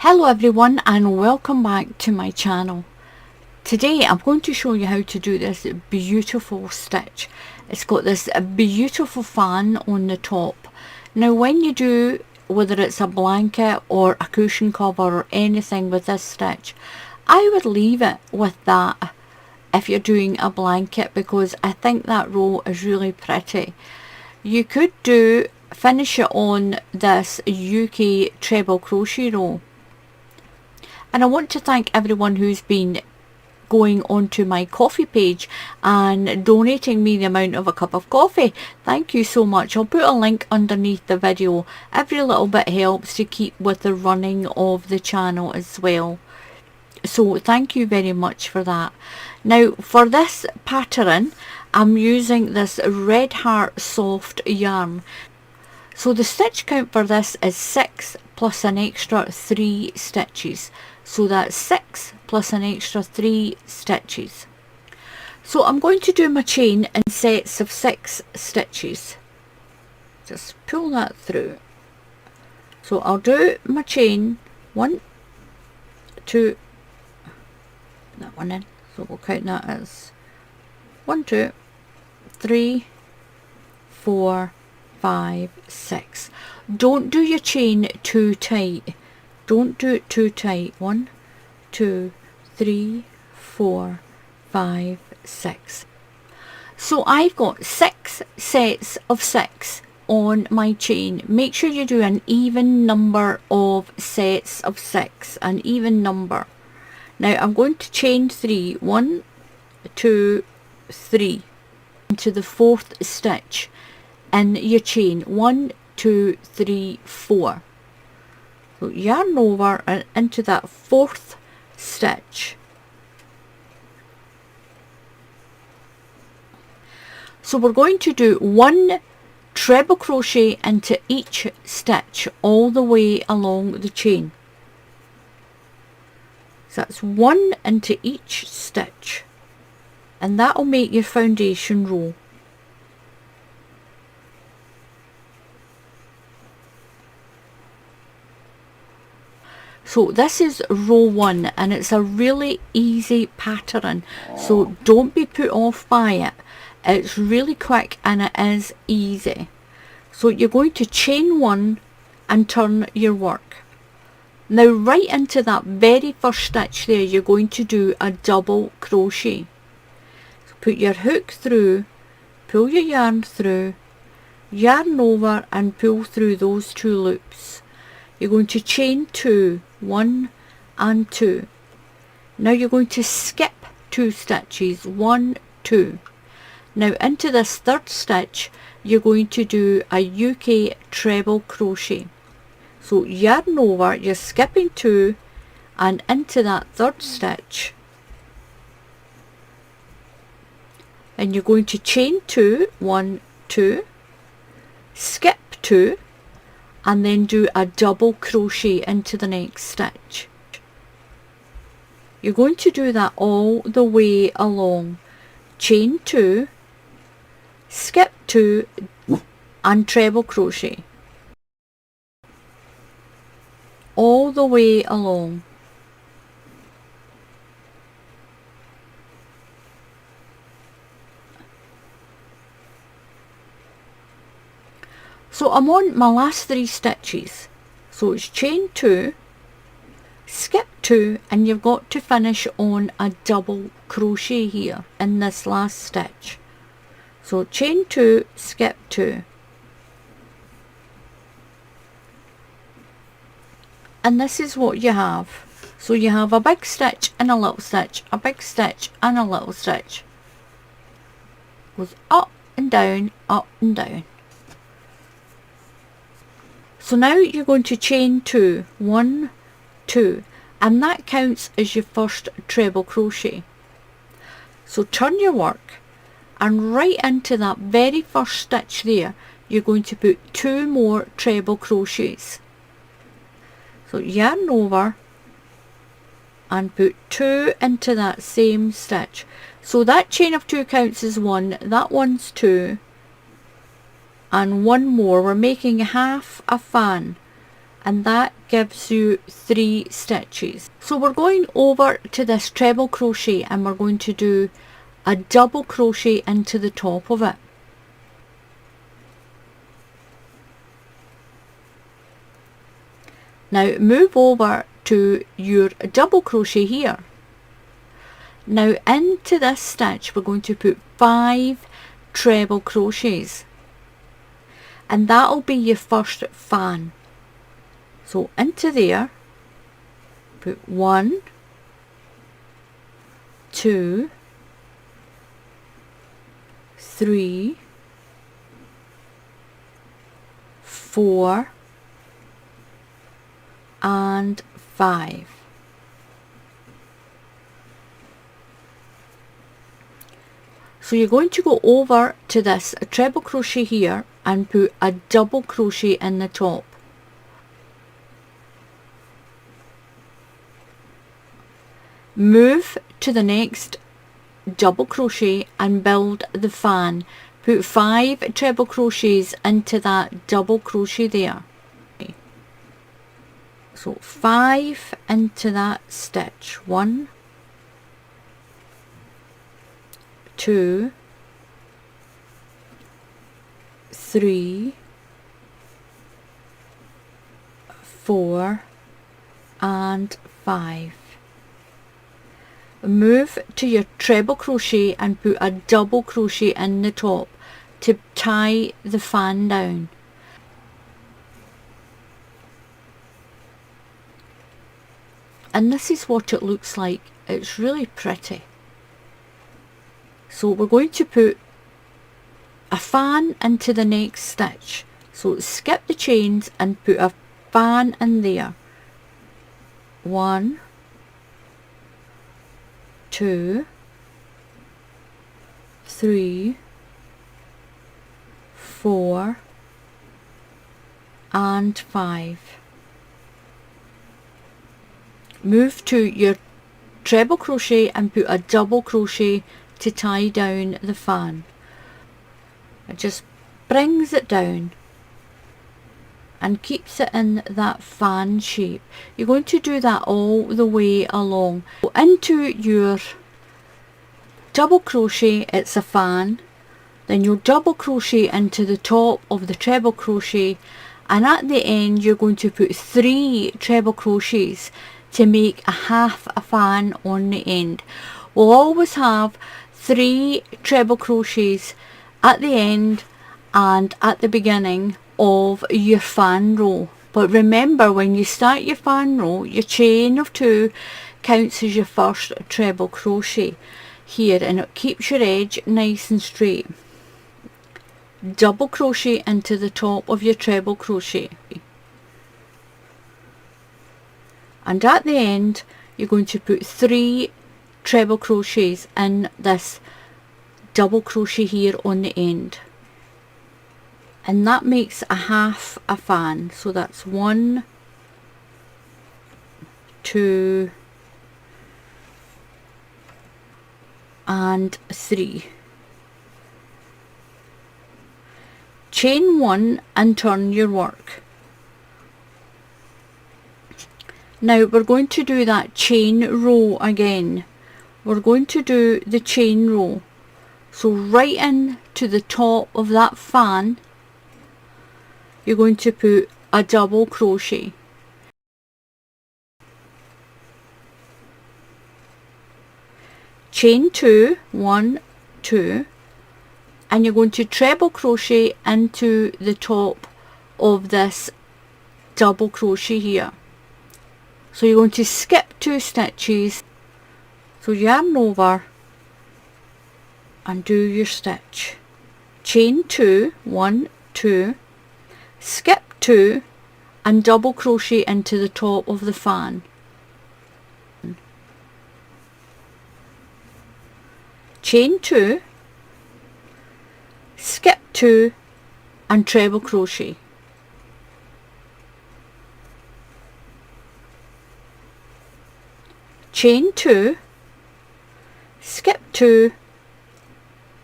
Hello everyone and welcome back to my channel. Today I'm going to show you how to do this beautiful stitch. It's got this beautiful fan on the top. Now when you do, whether it's a blanket or a cushion cover or anything with this stitch, I would leave it with that if you're doing a blanket, because I think that row is really pretty. You could finish it on this UK treble crochet row. And I want to thank everyone who's been going onto my coffee page and donating me the amount of a cup of coffee. Thank you so much. I'll put a link underneath the video. Every little bit helps to keep with the running of the channel as well. So thank you very much for that. Now for this pattern, I'm using this Red Heart soft yarn. So the stitch count for this is 6 plus an extra 3 stitches. So that's 6 plus an extra 3 stitches. So I'm going to do my chain in sets of 6 stitches. Just pull that through. So I'll do my chain 1, 2, that one in. So we'll count that as 1, 2, 3, 4, 5, 6. Don't do your chain too tight. Don't do it too tight. 1, 2, 3, 4, 5, 6. So I've got 6 sets of 6 on my chain. Make sure you do an even number of sets of 6, an even number. Now I'm going to chain 3, 1, 2, 3 into the 4th stitch in your chain. 1, 2, 3, 4. So yarn over and into that 4th stitch. So we're going to do 1 treble crochet into each stitch all the way along the chain. So that's 1 into each stitch, and that will make your foundation row. So this is row 1 and it's a really easy pattern, so don't be put off by it. It's really quick and it is easy. So you're going to chain 1 and turn your work. Now right into that very first stitch there, you're going to do a double crochet. So put your hook through, pull your yarn through, yarn over and pull through those 2 loops. You're going to chain 2, 1 and 2. Now you're going to skip 2 stitches, 1, 2. Now into this 3rd stitch, you're going to do a UK treble crochet. So yarn over, you're skipping 2 and into that 3rd stitch. And you're going to chain 2, 1, 2, skip 2, and then do a double crochet into the next stitch. You're going to do that all the way along. Chain 2, skip 2 and treble crochet all the way along. So I'm on my last 3 stitches. So it's chain 2, skip 2, and you've got to finish on a double crochet here in this last stitch. So chain 2, skip 2. And this is what you have. So you have a big stitch and a little stitch, a big stitch and a little stitch. Goes up and down, up and down. So now you're going to chain 2, 1, 2, and that counts as your first treble crochet. So turn your work and right into that very first stitch there, you're going to put 2 more treble crochets. So yarn over and put 2 into that same stitch. So that chain of 2 counts as 1, that one's 2, and 1 more. We're making half a fan. and that gives you 3 stitches. So we're going over to this treble crochet and we're going to do a double crochet into the top of it. Now move over to your double crochet here. Now into this stitch we're going to put 5 treble crochets, and that'll be your first fan. So into there, put 1, 2, 3, 4, and 5. So you're going to go over to this treble crochet here and put a double crochet in the top. Move to the next double crochet and build the fan. Put 5 treble crochets into that double crochet there. So 5 into that stitch. 1, 2, 3, 4, and 5. Move to your treble crochet and put a double crochet in the top to tie the fan down. And this is what it looks like. It's really pretty. So we're going to put a fan into the next stitch. So skip the chains and put a fan in there. 1, 2, 3, 4, and 5. Move to your treble crochet and put a double crochet to tie down the fan. It just brings it down and keeps it in that fan shape. You're going to do that all the way along. Go into your double crochet, it's a fan, then you'll double crochet into the top of the treble crochet, and at the end you're going to put 3 treble crochets to make a half a fan on the end. We'll always have 3 treble crochets at the end and at the beginning of your fan row. But remember, when you start your fan row, your chain of 2 counts as your first treble crochet here, and it keeps your edge nice and straight. Double crochet into the top of your treble crochet, and at the end you're going to put 3 treble crochets in this double crochet here on the end, and that makes a half a fan. So that's 1, 2, and 3. Chain 1 and turn your work. Now we're going to do that chain row again. We're going to do the chain row. So right in to the top of that fan, you're going to put a double crochet. Chain 2, 1, 2, and you're going to treble crochet into the top of this double crochet here. So you're going to skip 2 stitches, so yarn over and do your stitch. Chain 2, 1, 2, skip 2 and double crochet into the top of the fan. Chain 2, skip 2 and treble crochet. Chain 2, skip 2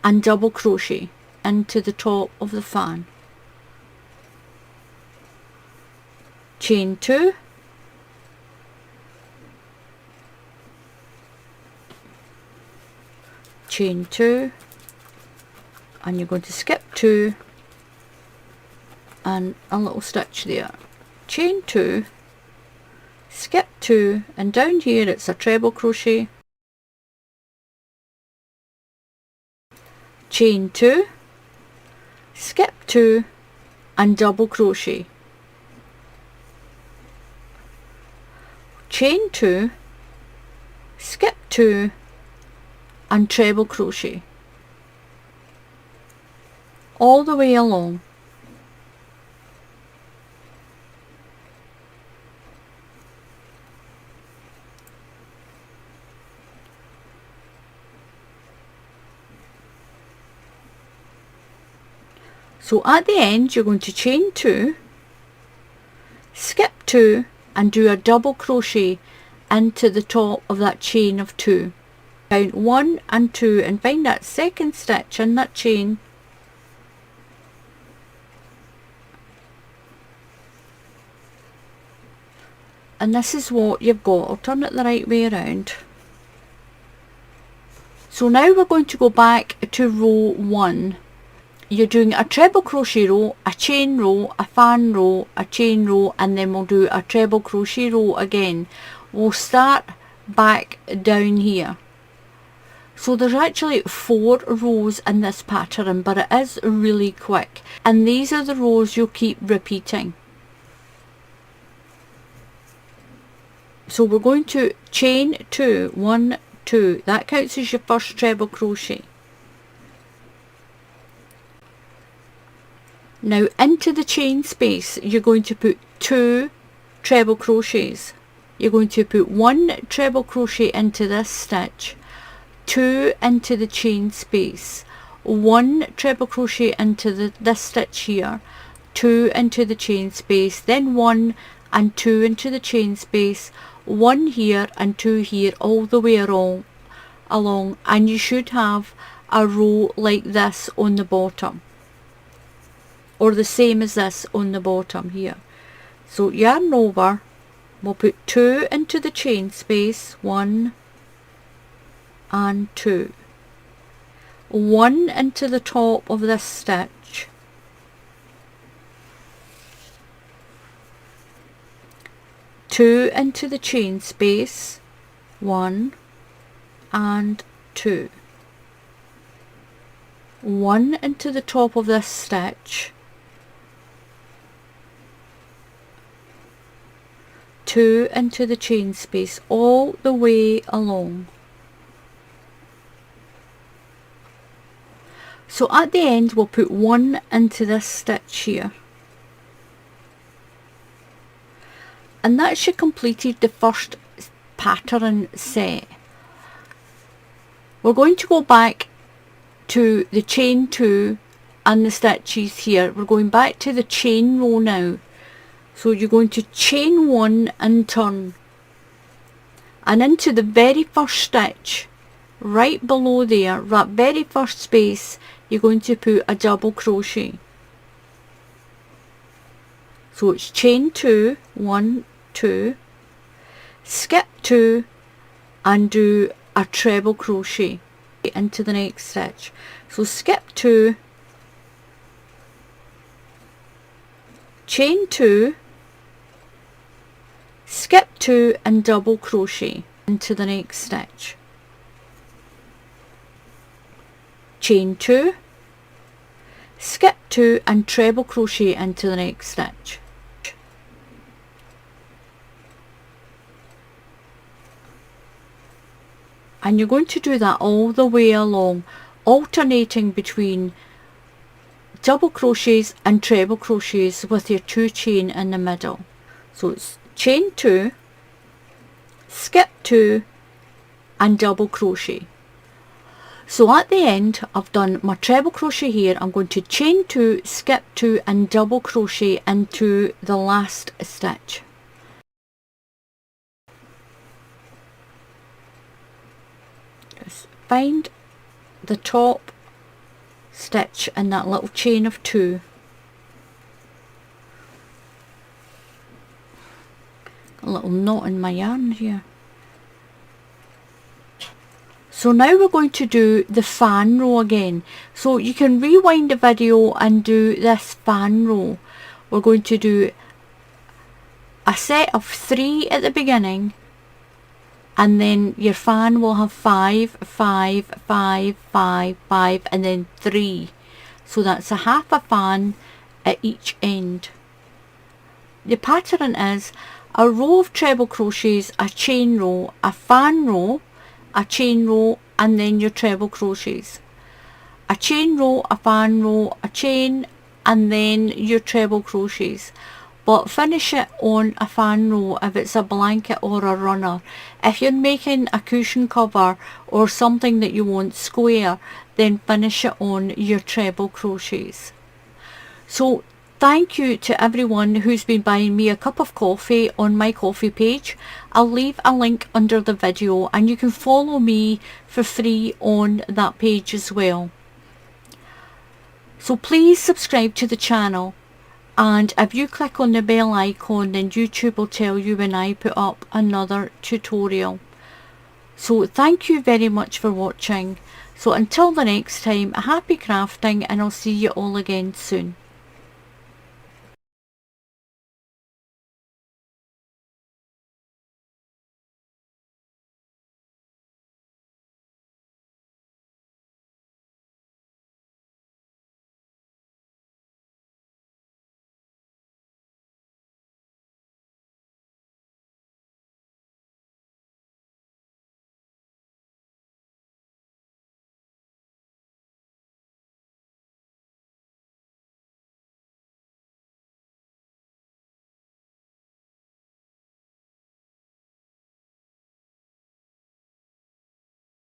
and double crochet into the top of the fan. chain 2, chain 2, and you're going to skip 2 and a little stitch there, chain 2, skip 2, and down here it's a treble crochet, chain 2, skip 2 and double crochet, chain 2, skip 2 and treble crochet all the way along. So at the end you're going to chain 2, skip 2 and do a double crochet into the top of that chain of 2. Count 1 and 2 and find that second stitch in that chain, and this is what you've got. I'll turn it the right way around. So now we're going to go back to row 1. You're doing a treble crochet row, a chain row, a fan row, a chain row, and then we'll do a treble crochet row again. We'll start back down here. So there's actually 4 rows in this pattern, but it is really quick, and these are the rows you'll keep repeating. So we're going to chain 2, 1, 2, that counts as your first treble crochet. Now into the chain space you're going to put 2 treble crochets. You're going to put 1 treble crochet into this stitch, 2 into the chain space, 1 treble crochet into this stitch here, 2 into the chain space, then 1 and 2 into the chain space, 1 here and 2 here, all the way along, and you should have a row like this on the bottom, or the same as this on the bottom here. So yarn over, we'll put 2 into the chain space, 1 and 2, 1 into the top of this stitch, 2 into the chain space, 1 and 2, 1 into the top of this stitch, 2 into the chain space, all the way along. So at the end we'll put 1 into this stitch here, and that's you completed the first pattern set. We're going to go back to the chain 2 and the stitches here. We're going back to the chain row now. So you're going to chain 1 and turn, and into the very first stitch right below there, that very first space, you're going to put a double crochet. So it's chain 2, 1, 2, skip 2 and do a treble crochet into the next stitch. So skip 2, chain 2, skip 2 and double crochet into the next stitch, chain 2, skip 2 and treble crochet into the next stitch. And you're going to do that all the way along, alternating between double crochets and treble crochets with your 2 chain in the middle. So it's chain 2, skip 2 and double crochet. So at the end I've done my treble crochet here. I'm going to chain 2, skip 2 and double crochet into the last stitch. Just find the top stitch in that little chain of 2, little knot in my yarn here. So now we're going to do the fan row again. So you can rewind the video and do this fan row. We're going to do a set of 3 at the beginning, and then your fan will have 5, 5, 5, 5, 5, and then 3. So that's a half a fan at each end. The pattern is a row of treble crochets, a chain row, a fan row, a chain row, and then your treble crochets. A chain row, a fan row, a chain, and then your treble crochets. But finish it on a fan row if it's a blanket or a runner. If you're making a cushion cover or something that you want square, then finish it on your treble crochets. So thank you to everyone who's been buying me a cup of coffee on my coffee page. I'll leave a link under the video, and you can follow me for free on that page as well. So please subscribe to the channel, and if you click on the bell icon, then YouTube will tell you when I put up another tutorial. So thank you very much for watching. So until the next time, happy crafting, and I'll see you all again soon.